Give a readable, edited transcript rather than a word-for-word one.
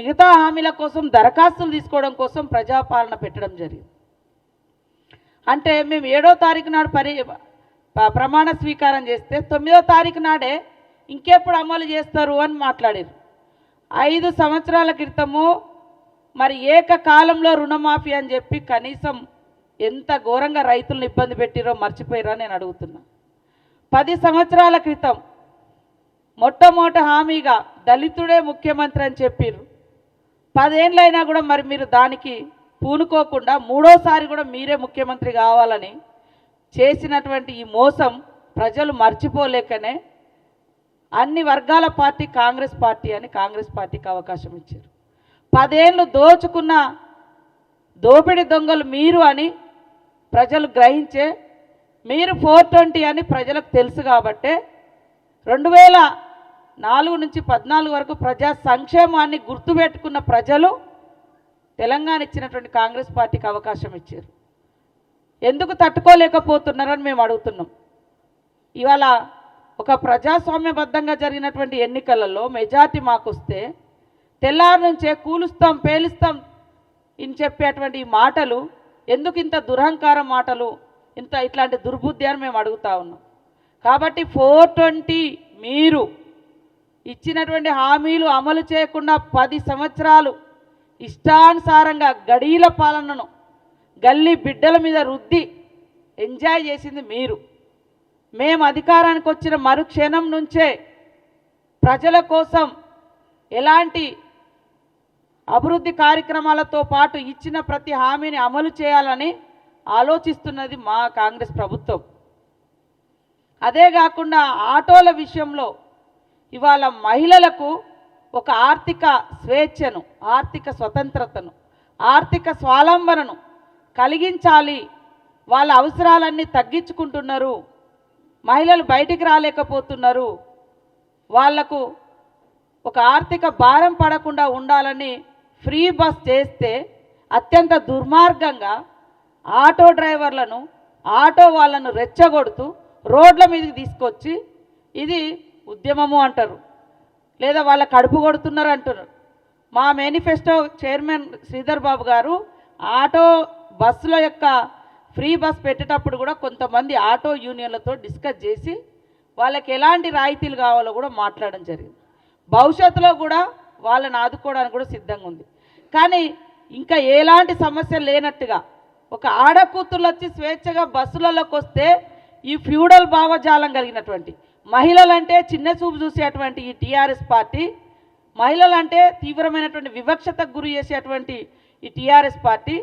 మిగతా హామీల కోసం దరఖాస్తులు తీసుకోవడం కోసం ప్రజాపాలన పెట్టడం జరిగింది. అంటే మేము 7వ తారీఖు నాడు ప్రమాణ స్వీకారం చేస్తే 9వ తారీఖు నాడే ఇంకెప్పుడు అమలు చేస్తారు అని మాట్లాడారు. 5 సంవత్సరాల క్రితము మరి ఏకకాలంలో రుణమాఫీ అని చెప్పి కనీసం ఎంత ఘోరంగా రైతులను ఇబ్బంది పెట్టిరో మర్చిపోయారా నేను అడుగుతున్నా. 10 సంవత్సరాల క్రితం మొట్టమొదటి హామీగా దళితుడే ముఖ్యమంత్రి అని చెప్పారు. 10 ఏళ్ళైనా కూడా మరి మీరు దానికి పూనుకోకుండా 3వసారి కూడా మీరే ముఖ్యమంత్రి కావాలని చేసినటువంటి ఈ మోసం ప్రజలు మర్చిపోలేకనే అన్ని వర్గాల పార్టీ కాంగ్రెస్ పార్టీ అని కాంగ్రెస్ పార్టీకి అవకాశం ఇచ్చారు. 10 ఏళ్ళు దోచుకున్న దోపిడి దొంగలు మీరు అని ప్రజలు గ్రహించే మీరు 420 అని ప్రజలకు తెలుసు కాబట్టే 2004 నుంచి 14 వరకు ప్రజా సంక్షేమాన్ని గుర్తుపెట్టుకున్న ప్రజలు తెలంగాణ ఇచ్చినటువంటి కాంగ్రెస్ పార్టీకి అవకాశం ఇచ్చారు. ఎందుకు తట్టుకోలేకపోతున్నారని మేము అడుగుతున్నాం. ఇవాళ ఒక ప్రజాస్వామ్యబద్ధంగా జరిగినటువంటి ఎన్నికలలో మెజార్టీ మాకు వస్తే తెల్లారి నుంచే కూలుస్తాం పేలుస్తాం అని చెప్పేటువంటి ఈ మాటలు ఎందుకు ఇంత దురహంకార మాటలు, ఇట్లాంటి దుర్బుద్ధి అని మేము అడుగుతా ఉన్నాం. కాబట్టి 420 మీరు ఇచ్చినటువంటి హామీలు అమలు చేయకుండా 10 సంవత్సరాలు ఇష్టానుసారంగా గడీల పాలనను గల్లీ బిడ్డల మీద రుద్ది ఎంజాయ్ చేసింది మీరు. మేము అధికారానికి వచ్చిన మరుక్షణం నుంచే ప్రజల కోసం ఎలాంటి అభివృద్ధి కార్యక్రమాలతో పాటు ఇచ్చిన ప్రతి హామీని అమలు చేయాలని ఆలోచిస్తున్నది మా కాంగ్రెస్ ప్రభుత్వం. అదే కాకుండా ఆటోల విషయంలో ఇవాళ మహిళలకు ఒక ఆర్థిక స్వేచ్ఛను, ఆర్థిక స్వతంత్రతను, ఆర్థిక స్వావలంబనను కలిగించాలి. వాళ్ళ అవసరాలన్నీ తగ్గించుకుంటున్నారు, మహిళలు బయటికి రాలేకపోతున్నారు, వాళ్లకు ఒక ఆర్థిక భారం పడకుండా ఉండాలని ఫ్రీ బస్ చేస్తే అత్యంత దుర్మార్గంగా ఆటో డ్రైవర్లను, ఆటో వాళ్ళను రెచ్చగొడుతూ రోడ్ల మీదకి తీసుకొచ్చి ఇది ఉద్యమము అంటారు, లేదా వాళ్ళ కడుపు కొడుతున్నారు అంటున్నారు. మా మేనిఫెస్టో చైర్మన్ శ్రీధర్ బాబు గారు ఆటో బస్సుల యొక్క ఫ్రీ బస్ పెట్టేటప్పుడు కూడా కొంతమంది ఆటో యూనియన్లతో డిస్కస్ చేసి వాళ్ళకి ఎలాంటి రాయితీలు కావాలో కూడా మాట్లాడడం జరిగింది. భవిష్యత్తులో కూడా వాళ్ళని ఆదుకోవడానికి కూడా సిద్ధంగా ఉంది. కానీ ఇంకా ఎలాంటి సమస్య లేనట్టుగా ఒక ఆడకూతుర్లు వచ్చి స్వేచ్ఛగా బస్సులలోకి వస్తే ఈ ఫ్యూడల్ భావజాలం కలిగినటువంటి మహిళలంటే చిన్న చూపు చూసేటువంటి ఈ టీఆర్ఎస్ పార్టీ, మహిళలంటే తీవ్రమైనటువంటి వివక్షతకు గురి చేసేటువంటి ఈ టీఆర్ఎస్ పార్టీ